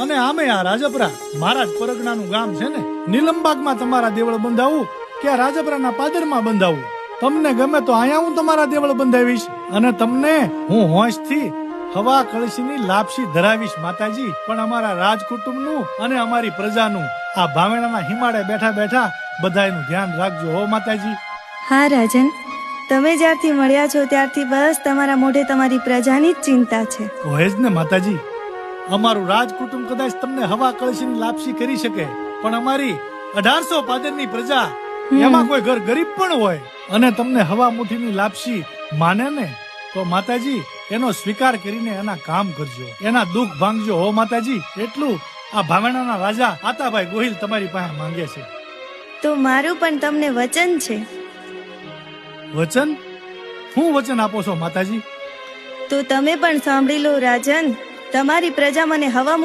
અને આમે આ રાજપરા મારા જ પરગણાનું ગામ છે ને, નીલમબાગમાં તમારા દેવળ બંધાવું કે રાજપરાના પાદરમાં બંધાવું, તમને ગમે તો અહીંયા હું તમારા દેવળ બંધાવીશ અને તમને હું હોંશથી હવા કળશીની લાપસી ધરાવીશ માતાજી. પણ અમારા રાજકુટુંબનું અને અમારી પ્રજાનું આ ભાવેણાના હિમાડે બેઠા બેઠા બધાયનું ધ્યાન રાખજો હો માતાજી. હા રાજન, તમે જ્યારથી મળ્યા છો ત્યારથી બસ તમારા મોઢે તમારી પ્રજાની જ ચિંતા છે. હોય જ ને માતાજી, અમારું રાજકુટુંબ કદાચ તમને હવા કળશીની લાપસી કરી શકે, પણ અમારી 1800 પાદરની પ્રજા એમાં કોઈ ઘર ગરીબ પણ હોય અને તમને હવા મુઠ્ઠીની લાપસી માને ને તો માતાજી એનો સ્વીકાર કરીને એના કામ કરજો, એના દુઃખ ભાંગજો હો માતાજી. એટલું આ ભાવેણાના રાજા આતાભાઈ ગોહિલ તમારી પાસે માંગે છે. તો મારું પણ તમને વચન છે. વચન? શું વચન આપો છો માતાજી? તો તમે પણ સાંભળી લો રાજન. તમારી પ્રજા મને હવા